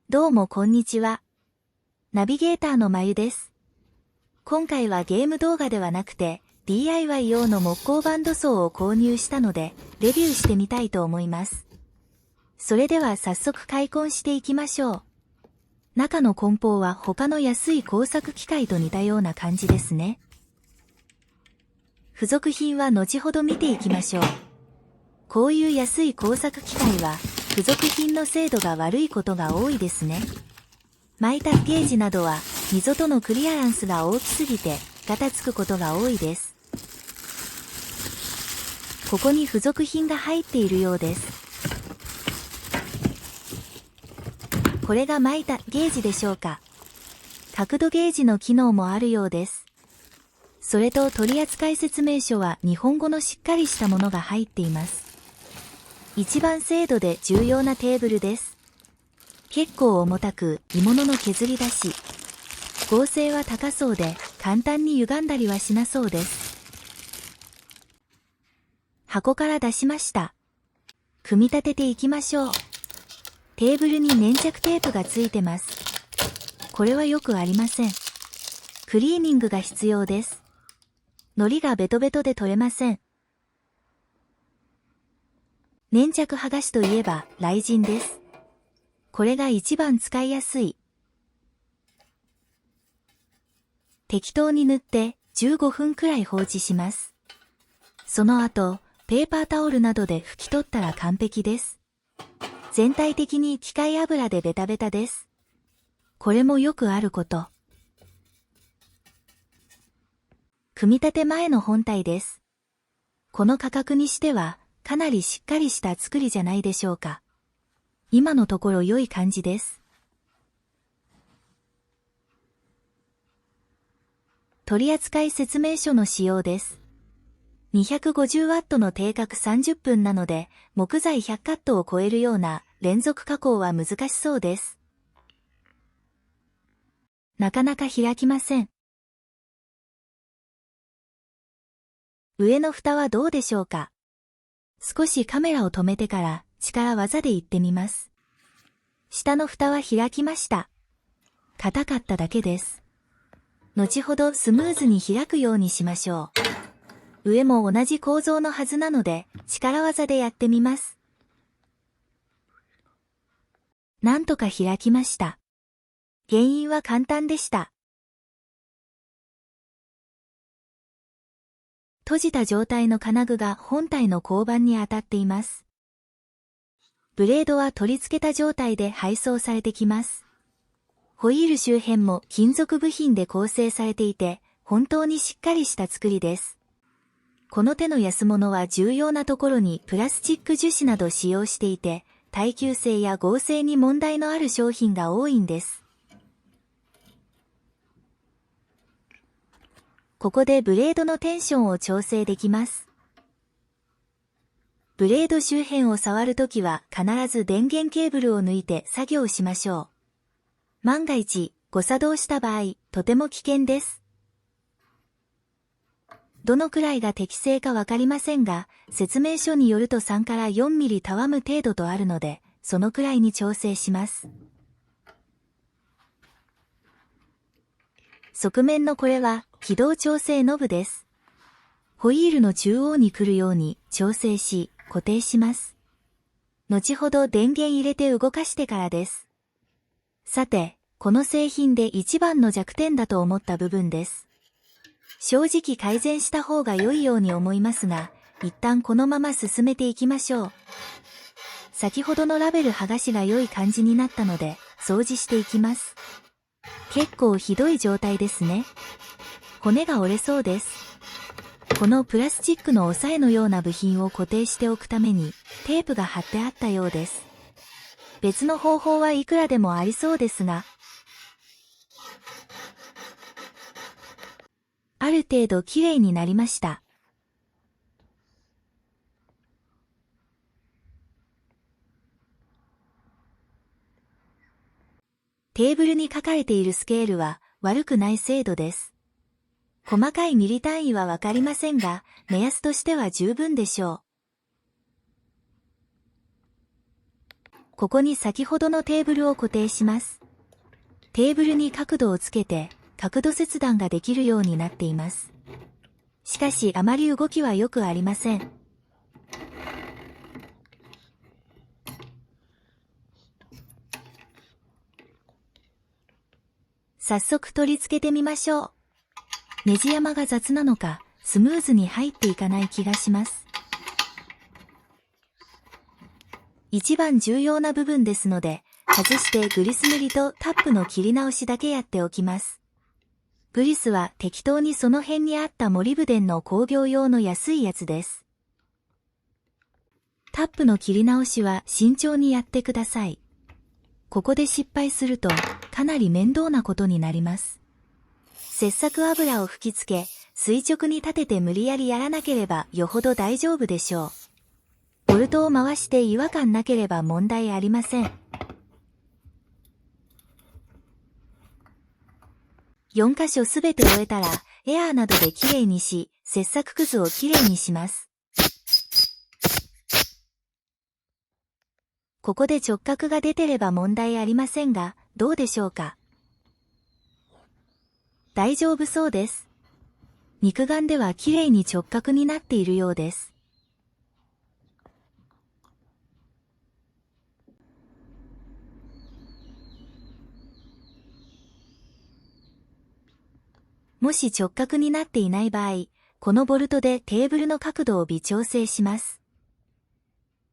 どうもこんにちは。ナビゲーターのまゆです。今回はゲーム動画ではなくて DIY 用の木工バンドソーを購入したのでレビューしてみたいと思います。それでは早速開梱していきましょう。中の梱包は他の安い工作機械と似たような感じですね。付属品は後ほど見ていきましょう。こういう安い工作機械は付属品の精度が悪いことが多いですね。巻いたゲージなどは溝とのクリアランスが大きすぎてガタつくことが多いです。ここに付属品が入っているようです。これが巻いたゲージでしょうか。角度ゲージの機能もあるようです。それと取扱説明書は日本語のしっかりしたものが入っています。一番精度で重要なテーブルです。結構重たく鋳物の削り出し。剛性は高そうで簡単に歪んだりはしなそうです。箱から出しました。組み立てていきましょう。テーブルに粘着テープがついてます。これはよくありません。クリーニングが必要です。糊がベトベトで取れません。粘着剥がしといえば雷神です。これが一番使いやすい。適当に塗って15分くらい放置します。その後、ペーパータオルなどで拭き取ったら完璧です。全体的に機械油でベタベタです。これもよくあること。組み立て前の本体です。この価格にしては、かなりしっかりした作りじゃないでしょうか。今のところ良い感じです。取扱説明書の使用です。250W の定格30分なので、木材100カットを超えるような連続加工は難しそうです。なかなか開きません。上の蓋はどうでしょうか。少しカメラを止めてから力技でいってみます。下の蓋は開きました。硬かっただけです。後ほどスムーズに開くようにしましょう。上も同じ構造のはずなので力技でやってみます。なんとか開きました。原因は簡単でした。閉じた状態の金具が本体の鋼板に当たっています。ブレードは取り付けた状態で配送されてきます。ホイール周辺も金属部品で構成されていて、本当にしっかりした作りです。この手の安物は重要なところにプラスチック樹脂など使用していて、耐久性や剛性に問題のある商品が多いんです。ここでブレードのテンションを調整できます。ブレード周辺を触るときは必ず電源ケーブルを抜いて作業しましょう。万が一、誤作動した場合、とても危険です。どのくらいが適正かわかりませんが、説明書によると3から4ミリたわむ程度とあるので、そのくらいに調整します。側面のこれは軌道調整ノブです。ホイールの中央に来るように調整し、固定します。後ほど電源入れて動かしてからです。さて、この製品で一番の弱点だと思った部分です。正直改善した方が良いように思いますが、一旦このまま進めていきましょう。先ほどのラベル剥がしが良い感じになったので、掃除していきます。結構ひどい状態ですね。骨が折れそうです。このプラスチックの押さえのような部品を固定しておくためにテープが貼ってあったようです。別の方法はいくらでもありそうですが、ある程度きれいになりました。テーブルに書かれているスケールは悪くない精度です。細かいミリ単位はわかりませんが、目安としては十分でしょう。ここに先ほどのテーブルを固定します。テーブルに角度をつけて、角度切断ができるようになっています。しかしあまり動きはよくありません。早速取り付けてみましょう。ネジ山が雑なのか、スムーズに入っていかない気がします。一番重要な部分ですので、外してグリス塗りとタップの切り直しだけやっておきます。グリスは適当にその辺にあったモリブデンの工業用の安いやつです。タップの切り直しは慎重にやってください。ここで失敗するとかなり面倒なことになります。切削油を吹きつけ、垂直に立てて無理やりやらなければよほど大丈夫でしょう。ボルトを回して違和感なければ問題ありません。4箇所すべて終えたら、エアーなどできれいにし、切削くずをきれいにします。ここで直角が出てれば問題ありませんが、どうでしょうか。大丈夫そうです。肉眼ではきれいに直角になっているようです。もし直角になっていない場合、このボルトでテーブルの角度を微調整します。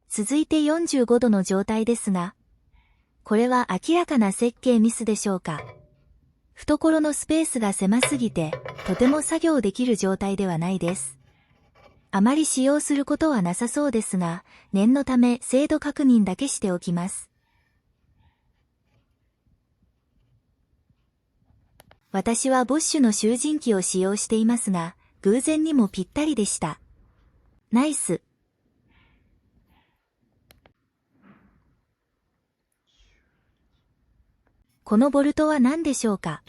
続いて45度の状態ですが、これは明らかな設計ミスでしょうか。懐のスペースが狭すぎて、とても作業できる状態ではないです。あまり使用することはなさそうですが、念のため精度確認だけしておきます。私はボッシュの集塵機を使用していますが、偶然にもぴったりでした。ナイス。このボルトは何でしょうか。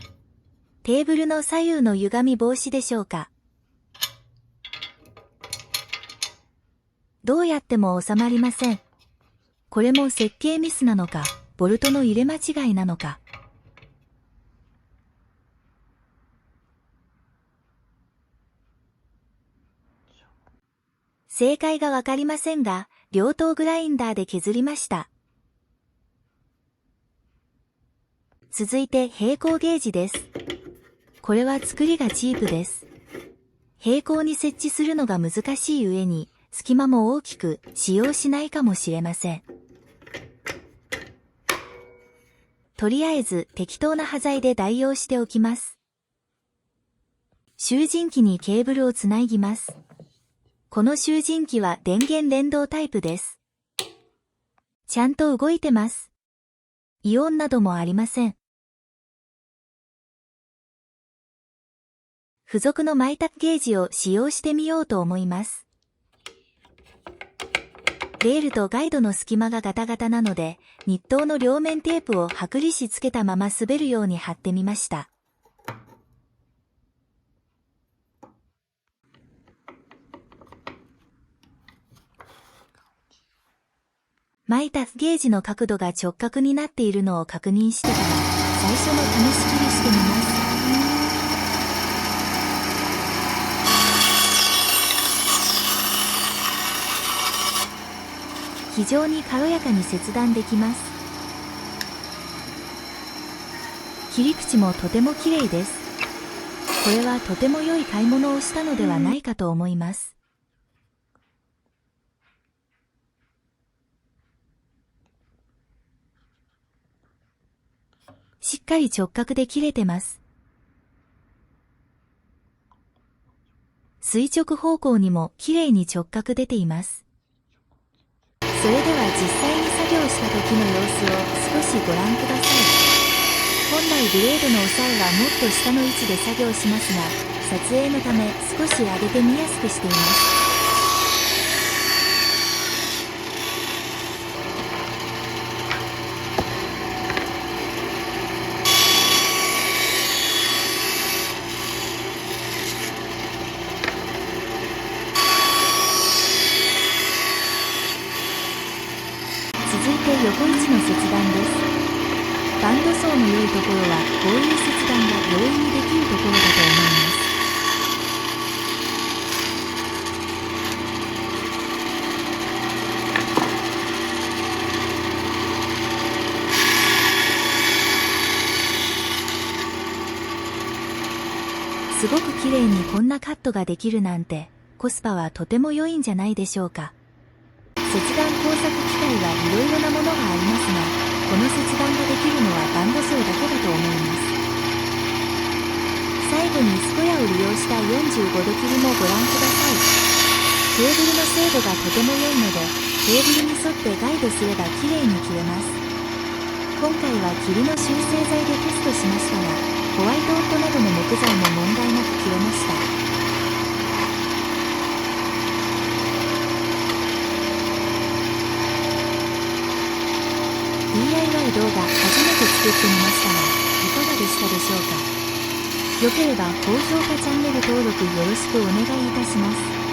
テーブルの左右の歪み防止でしょうか。どうやっても収まりません。これも設計ミスなのか、ボルトの入れ間違いなのか。正解がわかりませんが、両頭グラインダーで削りました。続いて平行ゲージです。これは作りがチープです。平行に設置するのが難しい上に、隙間も大きく使用しないかもしれません。とりあえず適当な端材で代用しておきます。集塵機にケーブルをつなぎます。この集塵機は電源連動タイプです。ちゃんと動いてます。異音などもありません。付属のマイタッゲージを使用してみようと思います。レールとガイドの隙間がガタガタなので、日東の両面テープを剥離しつけたまま滑るように貼ってみました。マイタッゲージの角度が直角になっているのを確認してから、最初の試し切りしてみます。非常に軽やかに切断できます。切り口もとても綺麗です。これはとても良い買い物をしたのではないかと思います。しっかり直角で切れてます。垂直方向にも綺麗に直角出ています。それでは実際に作業した時の様子を少しご覧ください。本来ブレードの押さえはもっと下の位置で作業しますが、撮影のため少し上げて見やすくしています。次続いて横位置の切断です。バンド層の良いところはこういう切断が容易にできるところだと思います。すごく綺麗にこんなカットができるなんて、コスパはとても良いんじゃないでしょうか。切断工作機械はいろいろなものがありますが、この切断ができるのはバンド層だけだと思います。最後にスコヤを利用した45度切りもご覧ください。テーブルの精度がとても良いので、テーブルに沿ってガイドすれば綺麗に切れます。今回は霧の修正剤でテストしましたが、ホワイトウッドなどの木材も問題なく切れました。DIY 動画初めて作ってみましたが、いかがでしたでしょうか。良ければ高評価チャンネル登録よろしくお願いいたします。